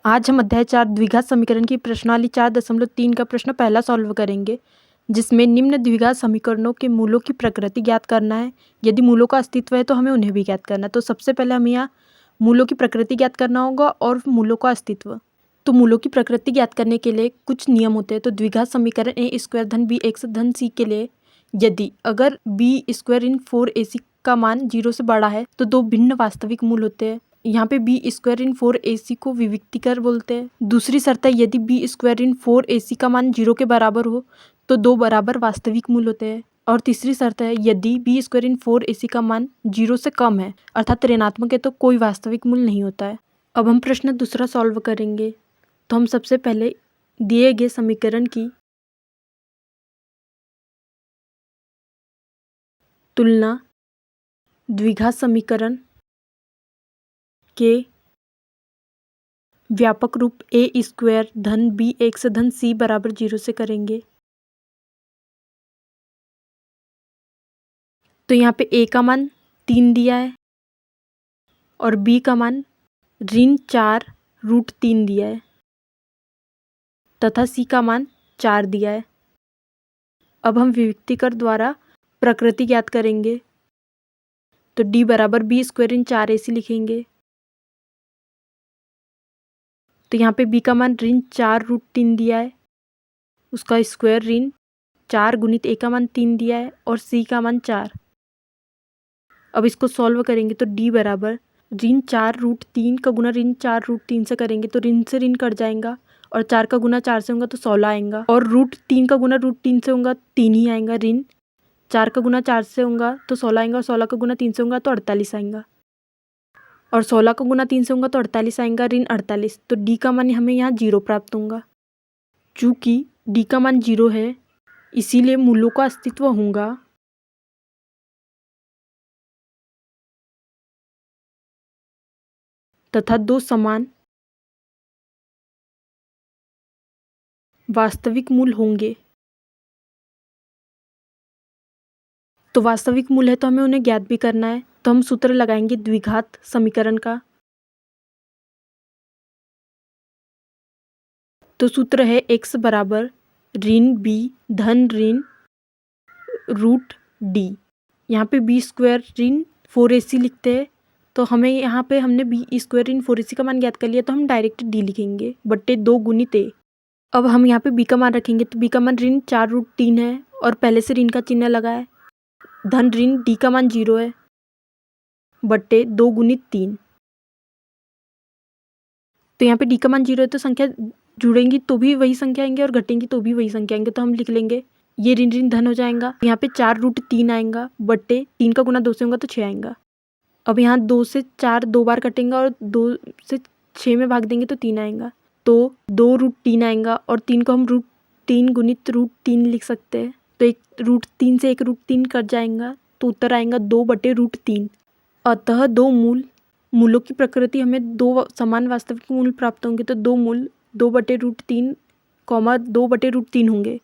आज हम अध्याय 4 द्विघात समीकरण की प्रश्नावली 4.3 का प्रश्न पहला सॉल्व करेंगे, जिसमें निम्न द्विघात समीकरणों के मूलों की प्रकृति ज्ञात करना है। यदि मूलों का अस्तित्व है तो हमें उन्हें भी ज्ञात करना है। तो सबसे पहले हमें यहाँ मूलों की प्रकृति ज्ञात करना होगा और मूलों का अस्तित्व। तो मूलों की प्रकृति ज्ञात करने के लिए कुछ नियम होते हैं। तो द्विघात समीकरण ए स्क्वायर धन बी एक्स धन सी के लिए यदि अगर बी स्क्वायर इन 4ac का मान 0 से बड़ा है तो दो भिन्न वास्तविक मूल होते हैं। यहाँ पे बी स्क्वायर इन 4ac को विविक्तिकर बोलते हैं। दूसरी शर्त है यदि बी स्क्वायर इन 4ac का मान 0 के बराबर हो तो दो बराबर वास्तविक मूल होते हैं। और तीसरी शर्त है यदि बी स्क्वायर इन 4ac का मान 0 से कम है अर्थात ऋणात्मक है तो कोई वास्तविक मूल नहीं होता है। अब हम प्रश्न दूसरा सॉल्व करेंगे। तो हम सबसे पहले दिए गए समीकरण की तुलना द्विघात समीकरण के व्यापक रूप ए स्क्वायर धन बी एक्स धन सी बराबर 0 से करेंगे। तो यहाँ पे ए का मान 3 दिया है और बी का मान ऋण 4√3 दिया है तथा सी का मान 4 दिया है। अब हम विविक्तिकर द्वारा प्रकृति ज्ञात करेंगे। तो डी बराबर बी स्क्वायर इन 4ac लिखेंगे। तो यहाँ पे बी का मान ऋण 4√3 दिया है, उसका स्क्वायर ऋण 4 गुणित ए का मान 3 दिया है और सी का मान 4। अब इसको सॉल्व करेंगे तो डी बराबर ऋण 4√3 का गुना ऋण 4√3 से करेंगे तो ऋण से ऋण कट जाएगा और 4 का गुना 4 से होगा तो 16 आएगा और √3 का गुना √3 से होगा 3 ही आएगा। ऋण 4 का गुना 4 से होगा तो 16 आएगा और 16 का गुना 3 से होगा तो 48 आएगा और 16 का गुना 3 से होगा तो 48 आएगा, ऋण 48। तो डी का मान हमें यहाँ 0 प्राप्त होगा। चूँकि डी का मान 0 है इसीलिए मूलों का अस्तित्व होगा तथा दो समान वास्तविक मूल होंगे। तो वास्तविक मूल है तो हमें उन्हें ज्ञात भी करना है। तो हम सूत्र लगाएंगे द्विघात समीकरण का। तो सूत्र है x बराबर ऋण b धन ऋण √d। यहाँ पे बी स्क्वायर ऋण 4ac लिखते हैं तो हमें यहाँ पे हमने बी स्क्वायर ऋण 4ac का मान ज्ञात कर लिया तो हम डायरेक्ट डी लिखेंगे बट्टे 2 गुणित ए। अब हम यहाँ पे बी का मान रखेंगे तो बी का मान ऋण 4√3 है और पहले से ऋण का चिन्ह लगा है, धन ऋण डी का मान 0 है बट्टे 2 गुणित 3। तो यहाँ पे डी का मान 0 है तो संख्या जुड़ेंगी तो भी वही संख्या आएंगे और घटेंगी तो भी वही संख्या आएंगे। तो हम लिख लेंगे ये ऋण ऋण धन हो जाएगा। यहाँ पे 4√3 आएगा बट्टे 3 का गुना 2 से होगा तो 6 आएगा। अब यहाँ 2 से 4 2 बार कटेंगे और 2 से 6 में भाग देंगे तो 3 आएगा। तो 2√3 आएगा और 3 को हम √3 गुणित √3 लिख सकते हैं। तो एक √3 से एक √3 कट जाएगा तो उत्तर आएगा 2/√3। अतः दो मूलों की प्रकृति हमें दो समान वास्तविक मूल प्राप्त होंगे। तो दो मूल 2/√3, 2/√3 होंगे।